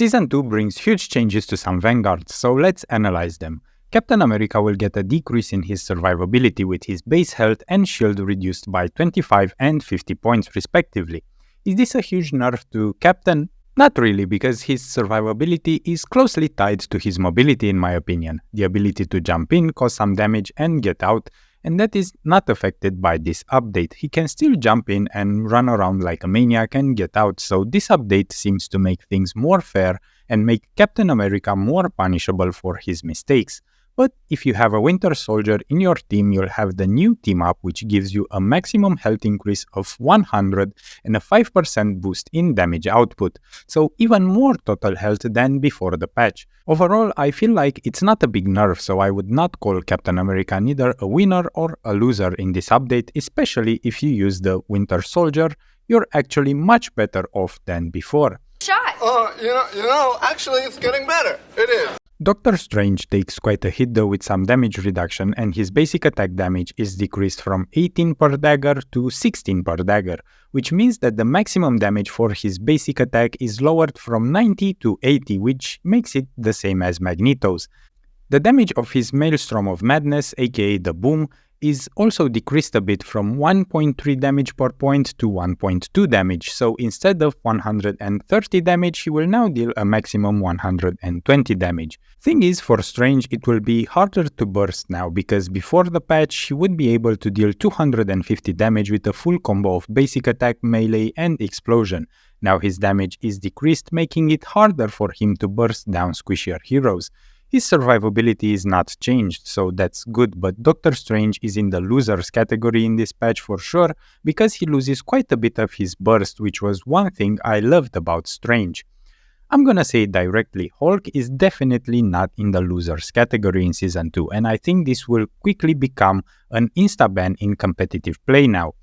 Season 2 brings huge changes to some Vanguards, so let's analyze them. Captain America will get a decrease in his survivability with his base health and shield reduced by 25 and 50 points respectively. Is this a huge nerf to Captain? Not really, because his survivability is closely tied to his mobility in my opinion, the ability to jump in, cause some damage and get out, and that is not affected by this update. He can still jump in and run around like a maniac and get out, so this update seems to make things more fair and make Captain America more punishable for his mistakes. But if you have a Winter Soldier in your team, you'll have the new team up, which gives you a maximum health increase of 100 and a 5% boost in damage output, so even more total health than before the patch. Overall, I feel like it's not a big nerf, so I would not call Captain America neither a winner or a loser in this update, especially if you use the Winter Soldier. You're actually much better off than before. Actually it's getting better. It is. Doctor Strange takes quite a hit though with some damage reduction, and his basic attack damage is decreased from 18 per dagger to 16 per dagger, which means that the maximum damage for his basic attack is lowered from 90 to 80, which makes it the same as Magneto's. The damage of his Maelstrom of Madness, aka the Boom, is also decreased a bit from 1.3 damage per point to 1.2 damage, so instead of 130 damage, he will now deal a maximum 120 damage. Thing is, for Strange, it will be harder to burst now, because before the patch, he would be able to deal 250 damage with a full combo of basic attack, melee, and explosion. Now his damage is decreased, making it harder for him to burst down squishier heroes. His survivability is not changed, so that's good, but Doctor Strange is in the losers category in this patch for sure, because he loses quite a bit of his burst, which was one thing I loved about Strange. I'm gonna say it directly, Hulk is definitely not in the losers category in Season 2, and I think this will quickly become an insta-ban in competitive play now.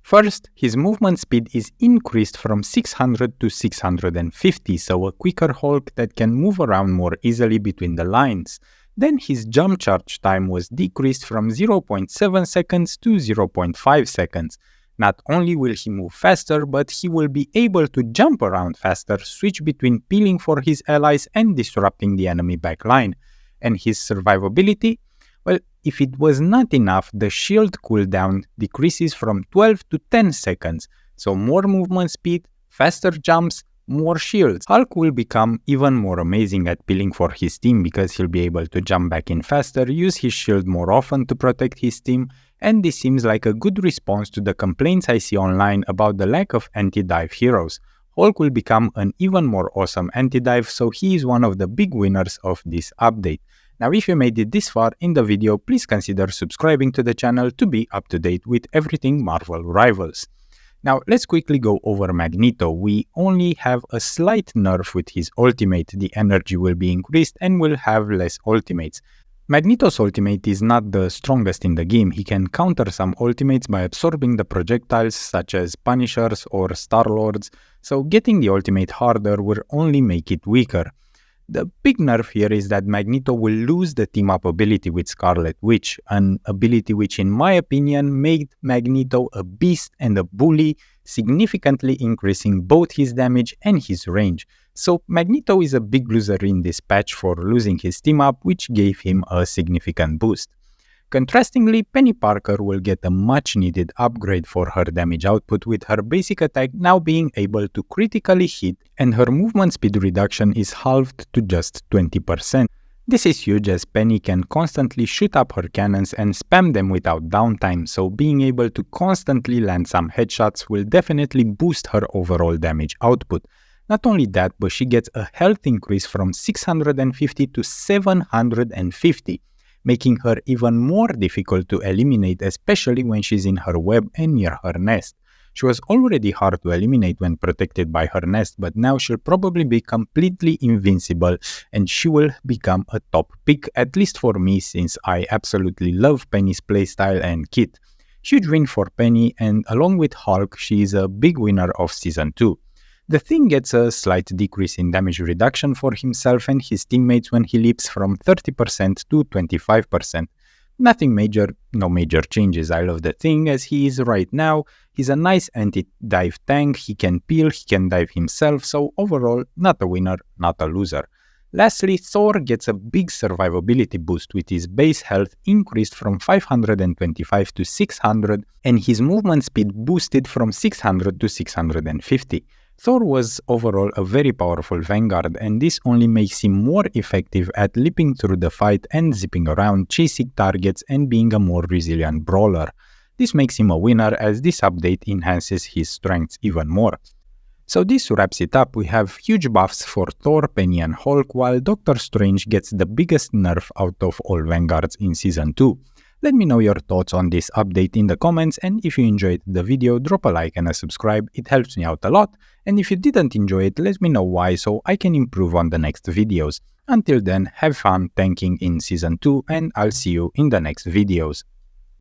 First, his movement speed is increased from 600 to 650, so a quicker Hulk that can move around more easily between the lines. Then his jump charge time was decreased from 0.7 seconds to 0.5 seconds. Not only will he move faster, but he will be able to jump around faster, switch between peeling for his allies and disrupting the enemy backline. And his survivability? Well, if it was not enough, the shield cooldown decreases from 12 to 10 seconds, so more movement speed, faster jumps, more shields. Hulk will become even more amazing at peeling for his team because he'll be able to jump back in faster, use his shield more often to protect his team, and this seems like a good response to the complaints I see online about the lack of anti-dive heroes. Hulk will become an even more awesome anti-dive, so he is one of the big winners of this update. Now, if you made it this far in the video, please consider subscribing to the channel to be up to date with everything Marvel Rivals. Now, let's quickly go over Magneto. We only have a slight nerf with his ultimate. The energy will be increased and will have less ultimates. Magneto's ultimate is not the strongest in the game. He can counter some ultimates by absorbing the projectiles such as Punishers or Star-Lords, so getting the ultimate harder will only make it weaker. The big nerf here is that Magneto will lose the team-up ability with Scarlet Witch, an ability which in my opinion made Magneto a beast and a bully, significantly increasing both his damage and his range. So Magneto is a big loser in this patch for losing his team-up, which gave him a significant boost. Contrastingly, Peni Parker will get a much-needed upgrade for her damage output, with her basic attack now being able to critically hit, and her movement speed reduction is halved to just 20%. This is huge as Peni can constantly shoot up her cannons and spam them without downtime, so being able to constantly land some headshots will definitely boost her overall damage output. Not only that, but she gets a health increase from 650 to 750. Making her even more difficult to eliminate, especially when she's in her web and near her nest. She was already hard to eliminate when protected by her nest, but now she'll probably be completely invincible and she will become a top pick, at least for me, since I absolutely love Penny's playstyle and kit. Huge win for Peni, and along with Hulk, she is a big winner of Season 2. The Thing gets a slight decrease in damage reduction for himself and his teammates when he leaps from 30% to 25%. Nothing major, no major changes. I love the thing as he is right now. He's a nice anti-dive tank, he can peel, he can dive himself, so overall, not a winner, not a loser. Lastly, Thor gets a big survivability boost with his base health increased from 525 to 600 and his movement speed boosted from 600 to 650. Thor was overall a very powerful Vanguard, and this only makes him more effective at leaping through the fight and zipping around, chasing targets and being a more resilient brawler. This makes him a winner as this update enhances his strengths even more. So this wraps it up. We have huge buffs for Thor, Penny and Hulk, while Doctor Strange gets the biggest nerf out of all Vanguards in Season 2. Let me know your thoughts on this update in the comments, and if you enjoyed the video, drop a like and a subscribe, it helps me out a lot, and if you didn't enjoy it, let me know why so I can improve on the next videos. Until then, have fun tanking in Season 2 and I'll see you in the next videos.